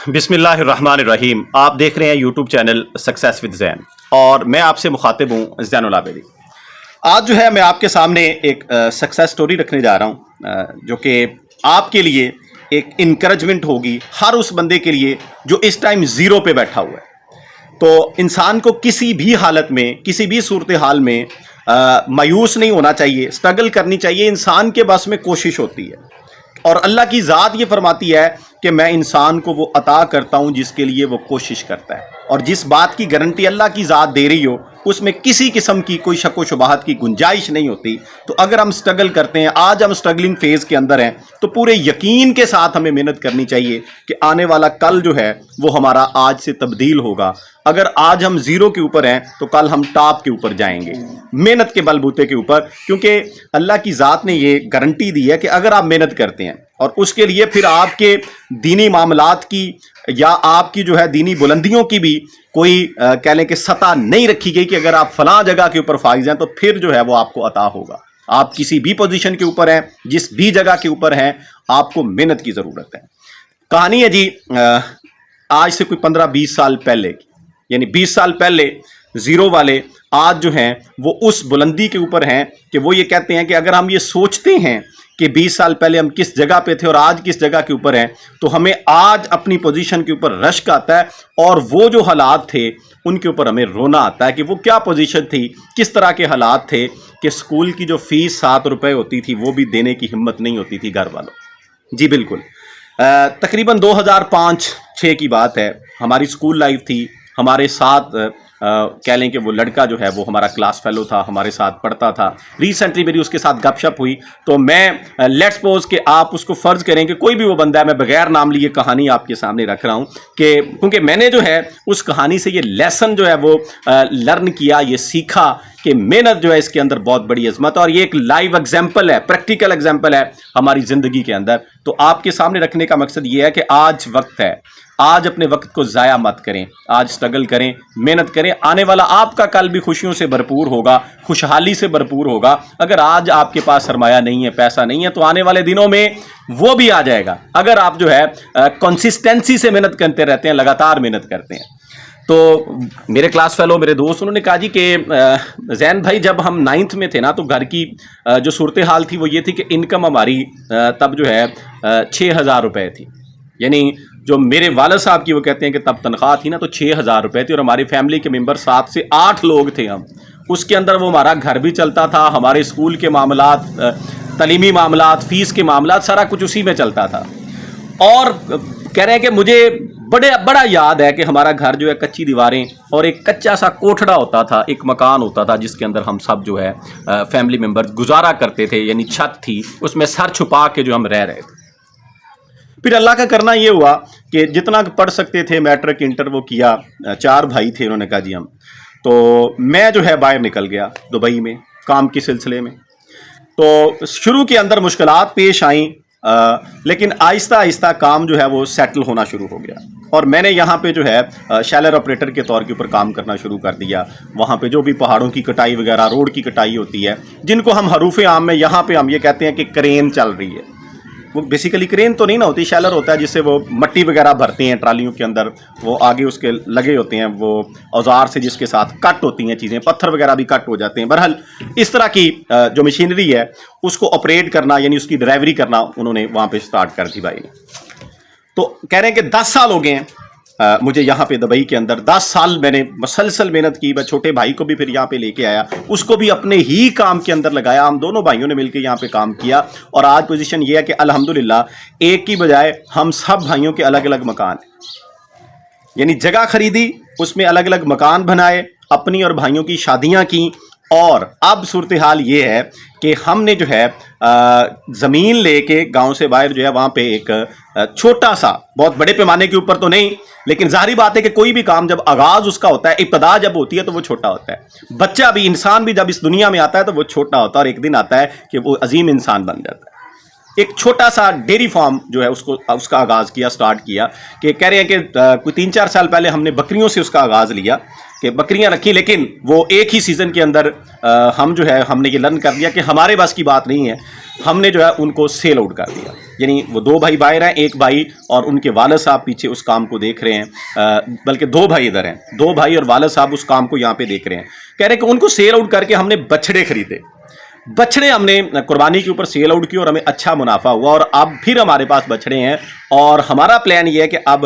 बिस्मिल्लाहिर्रहमानिर्रहीम। आप देख रहे हैं यूट्यूब चैनल सक्सेस विद ज़ैन और मैं आपसे मुखातिब हूँ ज़ैनुल आबिदी। आज जो है मैं आपके सामने एक सक्सेस स्टोरी रखने जा रहा हूँ जो कि आपके लिए एक इनकरेजमेंट होगी, हर उस बंदे के लिए जो इस टाइम ज़ीरो पे बैठा हुआ है। तो इंसान को किसी भी हालत में, किसी भी सूरत हाल में मायूस नहीं होना चाहिए, स्ट्रगल करनी चाहिए। इंसान के बस में कोशिश होती है और अल्लाह की ज़ात ये फरमाती है कि मैं इंसान को वो अता करता हूँ जिसके लिए वो कोशिश करता है। और जिस बात की गारंटी अल्लाह की ज़ात दे रही हो उसमें किसी किस्म की कोई शक व शुबहत की गुंजाइश नहीं होती। तो अगर हम स्ट्रगल करते हैं, आज हम स्ट्रगलिंग फेज़ के अंदर हैं, तो पूरे यकीन के साथ हमें मेहनत करनी चाहिए कि आने वाला कल जो है वो हमारा आज से तब्दील होगा। अगर आज हम ज़ीरो के ऊपर हैं तो कल हम टॉप के ऊपर जाएंगे, मेहनत के बलबूते के ऊपर, क्योंकि अल्लाह की ज़ात ने ये गारंटी दी है कि अगर आप मेहनत करते हैं और उसके लिए फिर आपके दीनी मामलात की या आपकी जो है दीनी बुलंदियों की भी कोई कह लें कि सतह नहीं रखी गई कि अगर आप फलां जगह के ऊपर फाइज हैं तो फिर जो है वो आपको अता होगा। आप किसी भी पोजीशन के ऊपर हैं, जिस भी जगह के ऊपर हैं, आपको मेहनत की ज़रूरत है। कहानी है जी आज से कोई 15-20 साल पहले की, यानी 20 साल पहले ज़ीरो वाले आज जो हैं वो उस बुलंदी के ऊपर हैं कि वो ये कहते हैं कि अगर हम ये सोचते हैं कि 20 साल पहले हम किस जगह पे थे और आज किस जगह के ऊपर हैं, तो हमें आज अपनी पोजीशन के ऊपर रश्क आता है और वो जो हालात थे उनके ऊपर हमें रोना आता है कि वो क्या पोजीशन थी, किस तरह के हालात थे कि स्कूल की जो फीस 7 रुपए होती थी वो भी देने की हिम्मत नहीं होती थी घर वालों। जी बिल्कुल, तकरीबन 2005-06 की बात है। हमारी स्कूल लाइफ थी, हमारे साथ कह लें कि वो लड़का जो है वो हमारा क्लास फेलो था, हमारे साथ पढ़ता था। रिसेंटली मेरी उसके साथ गपशप हुई तो मैं लेट्स सपोज कि आप उसको फ़र्ज़ करें कि कोई भी वो बंदा है, मैं बगैर नाम लिए कहानी आपके सामने रख रहा हूँ कि क्योंकि मैंने जो है उस कहानी से ये लेसन जो है वो लर्न किया, ये सीखा कि मेहनत जो है इसके अंदर बहुत बड़ी अजमत है और ये एक लाइव एग्जाम्पल है, प्रैक्टिकल एग्जाम्पल है हमारी ज़िंदगी के अंदर। तो आपके सामने रखने का मकसद ये है कि आज वक्त है, आज अपने वक्त को ज़ाया मत करें, आज स्ट्रगल करें, मेहनत करें। आने वाला आपका कल भी खुशियों से भरपूर होगा, खुशहाली से भरपूर होगा। अगर आज आपके पास सरमाया नहीं है, पैसा नहीं है, तो आने वाले दिनों में वो भी आ जाएगा अगर आप जो है कंसिस्टेंसी से मेहनत करते रहते हैं, लगातार मेहनत करते हैं। तो मेरे क्लास फेलो, मेरे दोस्त, उन्होंने कहा जी कि जैन भाई जब हम 9th में थे ना तो घर की जो सूरत हाल थी वो ये थी कि इनकम हमारी तब जो है 6,000 रुपये थी। यानी जो मेरे वालिद साहब की वो कहते हैं कि तब तनख्वाह थी ना तो 6,000 रुपये थी और हमारी फैमिली के मेंबर 7 से 8 लोग थे हम। उसके अंदर वो हमारा घर भी चलता था, हमारे स्कूल के मामलात, तलीमी मामलात, फ़ीस के मामलात, सारा कुछ उसी में चलता था। और कह रहे हैं कि मुझे बड़ा याद है कि हमारा घर जो है कच्ची दीवारें और एक कच्चा सा कोठड़ा होता था, एक मकान होता था जिसके अंदर हम सब जो है फैमिली मेम्बर गुजारा करते थे। यानी छत थी, उसमें सर छुपा के जो हम रह रहे थे। फिर अल्लाह का करना ये हुआ कि जितना पढ़ सकते थे मैट्रिक इंटर वो किया। 4 भाई थे, उन्होंने कहा जी हम, तो मैं जो है बाहर निकल गया दुबई में काम के सिलसिले में। तो शुरू के अंदर मुश्किलात पेश आईं, लेकिन आहिस्ता आहिस्ता काम जो है वो सेटल होना शुरू हो गया और मैंने यहाँ पे जो है शैलर ऑपरेटर के तौर के ऊपर काम करना शुरू कर दिया। वहाँ पे जो भी पहाड़ों की कटाई वगैरह, रोड की कटाई होती है, जिनको हम हरूफ आम में यहाँ पे हम ये कहते हैं कि क्रेन चल रही है, वो बेसिकली क्रेन तो नहीं ना होती, शैलर होता है जिससे वो मट्टी वगैरह भरते हैं ट्रालियों के अंदर। वो आगे उसके लगे होते हैं वो औजार से जिसके साथ कट होती हैं चीज़ें, पत्थर वगैरह भी कट हो जाते हैं। बहरहाल इस तरह की जो मशीनरी है उसको ऑपरेट करना, यानी उसकी ड्राइवरी करना उन्होंने वहाँ पे स्टार्ट कर दी भाई ने। तो कह रहे हैं कि 10 साल हो गए हैं मुझे यहाँ पे दुबई के अंदर। 10 साल मैंने मसलसल मेहनत की। मैं छोटे भाई को भी फिर यहाँ पे लेके आया, उसको भी अपने ही काम के अंदर लगाया। हम दोनों भाइयों ने मिलकर यहाँ पे काम किया और आज पोजीशन ये है कि अल्हम्दुलिल्लाह एक की बजाय हम सब भाइयों के अलग अलग मकान, यानी जगह खरीदी, उसमें अलग अलग मकान बनाए, अपनी और भाइयों की शादियाँ की। और अब सूरत हाल ये है कि हमने जो है ज़मीन लेके गांव से बाहर जो है वहाँ पे एक छोटा सा, बहुत बड़े पैमाने के ऊपर तो नहीं, लेकिन जाहिर बात है कि कोई भी काम जब आगाज़ उसका होता है, इब्तदा जब होती है तो वो छोटा होता है। बच्चा भी, इंसान भी जब इस दुनिया में आता है तो वो छोटा होता है और एक दिन आता है कि वो अजीम इंसान बन जाता है। एक छोटा सा डेयरी फार्म जो है उसका आगाज़ किया, स्टार्ट किया कि कह रहे हैं कि कोई 3-4 साल पहले हमने बकरियों से उसका आगाज़ लिया کہ بکریاں رکھی, لیکن وہ ایک ہی سیزن کے اندر ہم نے یہ لرن کر دیا کہ ہمارے بس کی بات نہیں ہے, ہم نے جو ہے ان کو سیل آؤٹ کر دیا. یعنی وہ 2 بھائی باہر ہیں, ایک بھائی اور ان کے والد صاحب پیچھے اس کام کو دیکھ رہے ہیں, بلکہ 2 بھائی ادھر ہیں, 2 بھائی اور والد صاحب اس کام کو یہاں پہ دیکھ رہے ہیں. کہہ رہے ہیں کہ ان کو سیل آؤٹ کر کے ہم نے بچڑے خریدے, بچڑے ہم نے قربانی کے اوپر سیل آؤٹ کی اور ہمیں اچھا منافع ہوا, اور اب پھر ہمارے پاس بچڑے ہیں. اور ہمارا پلان یہ ہے کہ اب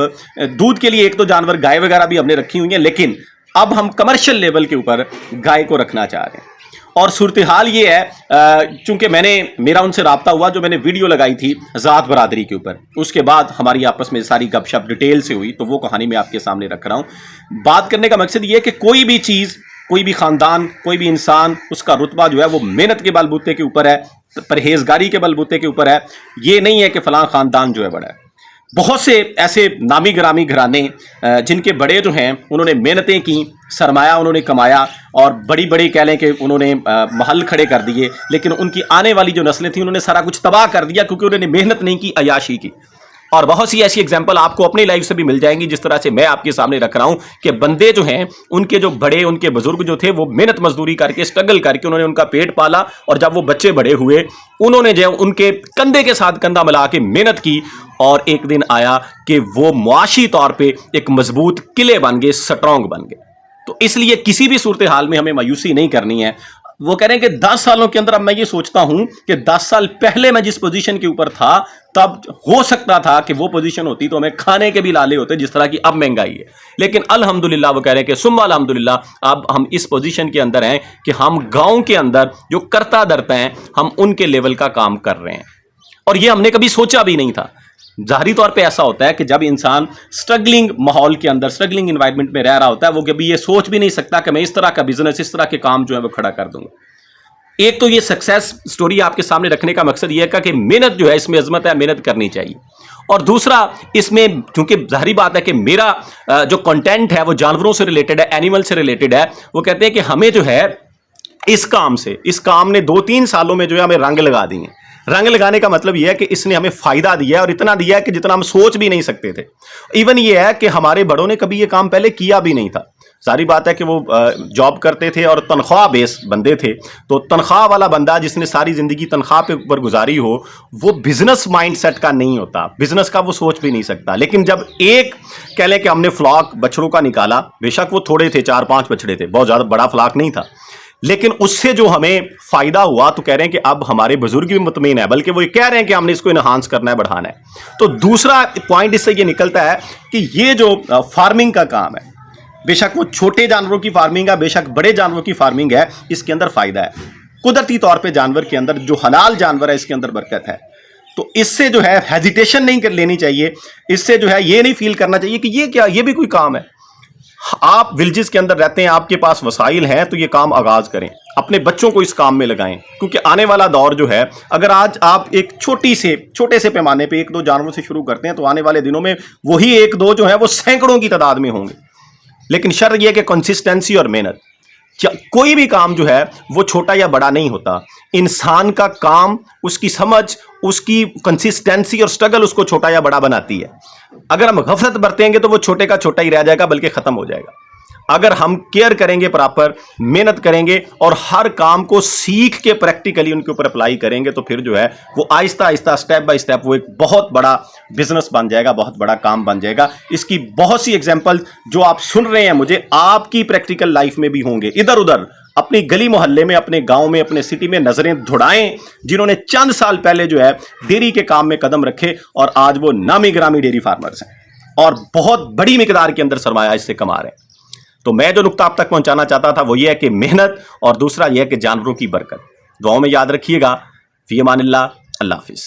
دودھ کے لیے ایک 2 جانور گائے وغیرہ بھی ہم نے رکھی ہوئی ہیں, لیکن اب ہم کمرشل لیول کے اوپر گائے کو رکھنا چاہ رہے ہیں. اور صورتحال یہ ہے, چونکہ میرا ان سے رابطہ ہوا, جو میں نے ویڈیو لگائی تھی ذات برادری کے اوپر, اس کے بعد ہماری آپس میں ساری گپ شپ ڈیٹیل سے ہوئی, تو وہ کہانی میں آپ کے سامنے رکھ رہا ہوں. بات کرنے کا مقصد یہ ہے کہ کوئی بھی چیز, کوئی بھی خاندان, کوئی بھی انسان, اس کا رتبہ جو ہے وہ محنت کے بل بوتے کے اوپر ہے, پرہیزگاری کے بل بوتے کے اوپر ہے. یہ نہیں ہے کہ فلاں خاندان جو ہے بڑا ہے. بہت سے ایسے نامی گرامی گھرانے جن کے بڑے جو ہیں انہوں نے محنتیں کی, سرمایہ انہوں نے کمایا, اور بڑی بڑی کہہ لیں کہ انہوں نے محل کھڑے کر دیے, لیکن ان کی آنے والی جو نسلیں تھیں انہوں نے سارا کچھ تباہ کر دیا, کیونکہ انہوں نے محنت نہیں کی, عیاشی کی. اور بہت سی ایسی ایگزامپل آپ کو اپنی لائف سے بھی مل جائیں گی, جس طرح سے میں آپ کے سامنے رکھ رہا ہوں کہ بندے جو ہیں, ان کے جو بڑے, ان کے بزرگ جو تھے, وہ محنت مزدوری کر کے, اسٹرگل کر کے انہوں نے ان کا پیٹ پالا, اور جب وہ بچے بڑے ہوئے انہوں نے جو ان کے کندھے کے ساتھ کندھا ملا کے محنت کی, اور ایک دن آیا کہ وہ معاشی طور پہ ایک مضبوط قلعے بن گئے, سٹرونگ بن گئے. تو اس لیے کسی بھی صورتحال میں ہمیں مایوسی نہیں کرنی ہے. وہ کہہ رہے ہیں کہ 10 سالوں کے اندر, اب میں یہ سوچتا ہوں کہ 10 سال پہلے میں جس پوزیشن کے اوپر تھا, تب ہو سکتا تھا کہ وہ پوزیشن ہوتی تو ہمیں کھانے کے بھی لالے ہوتے جس طرح کی اب مہنگائی ہے. لیکن الحمدللہ, وہ کہہ رہے ہیں کہ ثم الحمدللہ, اب ہم اس پوزیشن کے اندر ہیں کہ ہم گاؤں کے اندر جو کرتا درتا ہیں, ہم ان کے لیول کا کام کر رہے ہیں. اور یہ ہم نے کبھی سوچا بھی نہیں تھا. ظاہری طور پہ ایسا ہوتا ہے کہ جب انسان سٹرگلنگ ماحول کے اندر, سٹرگلنگ انوائرمنٹ میں رہ رہا ہوتا ہے, وہ کبھی یہ سوچ بھی نہیں سکتا کہ میں اس طرح کا بزنس, اس طرح کے کام جو ہے وہ کھڑا کر دوں گا. ایک تو یہ سکسیس سٹوری آپ کے سامنے رکھنے کا مقصد یہ ہے کہ محنت جو ہے اس میں عظمت ہے, محنت کرنی چاہیے. اور دوسرا, اس میں چونکہ ظاہری بات ہے کہ میرا جو کنٹینٹ ہے وہ جانوروں سے ریلیٹڈ ہے, اینیمل سے ریلیٹڈ ہے. وہ کہتے ہیں کہ ہمیں جو ہے اس کام نے 2-3 سالوں میں جو ہے ہمیں رنگ لگا دیے. رنگ لگانے کا مطلب یہ ہے کہ اس نے ہمیں فائدہ دیا ہے, اور اتنا دیا ہے کہ جتنا ہم سوچ بھی نہیں سکتے تھے. ایون یہ ہے کہ ہمارے بڑوں نے کبھی یہ کام پہلے کیا بھی نہیں تھا. ساری بات ہے کہ وہ جاب کرتے تھے اور تنخواہ بیس بندے تھے. تو تنخواہ والا بندہ جس نے ساری زندگی تنخواہ پہ اوپر گزاری ہو, وہ بزنس مائنڈ سیٹ کا نہیں ہوتا, بزنس کا وہ سوچ بھی نہیں سکتا. لیکن جب ایک کہہ لیں کہ ہم نے فلاک بچڑوں کا نکالا, بے شک وہ تھوڑے تھے, 4-5 بچڑے تھے, بہت زیادہ بڑا فلاک نہیں تھا, لیکن اس سے جو ہمیں فائدہ ہوا, تو کہہ رہے ہیں کہ اب ہمارے بزرگ بھی مطمئن ہے, بلکہ وہ یہ کہہ رہے ہیں کہ ہم نے اس کو انہانس کرنا ہے, بڑھانا ہے. تو دوسرا پوائنٹ اس سے یہ نکلتا ہے کہ یہ جو فارمنگ کا کام ہے, بے شک وہ چھوٹے جانوروں کی فارمنگ ہے, بے شک بڑے جانوروں کی فارمنگ ہے, اس کے اندر فائدہ ہے. قدرتی طور پہ جانور کے اندر جو حلال جانور ہے, اس کے اندر برکت ہے. تو اس سے جو ہے ہیزیٹیشن نہیں کر لینی چاہیے, اس سے جو ہے یہ نہیں فیل کرنا چاہیے کہ یہ کیا, یہ بھی کوئی کام ہے. آپ ولیجز کے اندر رہتے ہیں, آپ کے پاس وسائل ہیں, تو یہ کام آغاز کریں, اپنے بچوں کو اس کام میں لگائیں. کیونکہ آنے والا دور جو ہے, اگر آج آپ ایک چھوٹے سے پیمانے پہ 1-2 جانوروں سے شروع کرتے ہیں, تو آنے والے دنوں میں وہی 1-2 جو ہے وہ سینکڑوں کی تعداد میں ہوں گے. لیکن شرط یہ کہ کنسسٹنسی اور محنت, کوئی بھی کام جو ہے وہ چھوٹا یا بڑا نہیں ہوتا. انسان کا کام, اس کی سمجھ, اس کی کنسسٹنسی اور سٹرگل اس کو چھوٹا یا بڑا بناتی ہے. اگر ہم غفلت برتیں گے تو وہ چھوٹے کا چھوٹا ہی رہ جائے گا, بلکہ ختم ہو جائے گا. اگر ہم کیئر کریں گے, پراپر محنت کریں گے, اور ہر کام کو سیکھ کے پریکٹیکلی ان کے اوپر اپلائی کریں گے, تو پھر جو ہے وہ آہستہ آہستہ سٹیپ بائی سٹیپ وہ ایک بہت بڑا بزنس بن جائے گا, بہت بڑا کام بن جائے گا. اس کی بہت سی ایگزامپل جو آپ سن رہے ہیں مجھے, آپ کی پریکٹیکل لائف میں بھی ہوں گے. ادھر ادھر اپنی گلی محلے میں, اپنے گاؤں میں, اپنے سٹی میں نظریں دھڑائیں, جنہوں نے چند سال پہلے جو ہے ڈیری کے کام میں قدم رکھے, اور آج وہ نامی گرامی ڈیری فارمرز ہیں, اور بہت بڑی مقدار کے اندر سرمایہ اس سے کما رہے ہیں. تو میں جو نقطہ آپ تک پہنچانا چاہتا تھا وہ یہ ہے کہ محنت, اور دوسرا یہ ہے کہ جانوروں کی برکت. دعاؤں میں یاد رکھیے گا. فی امان اللہ. اللہ حافظ.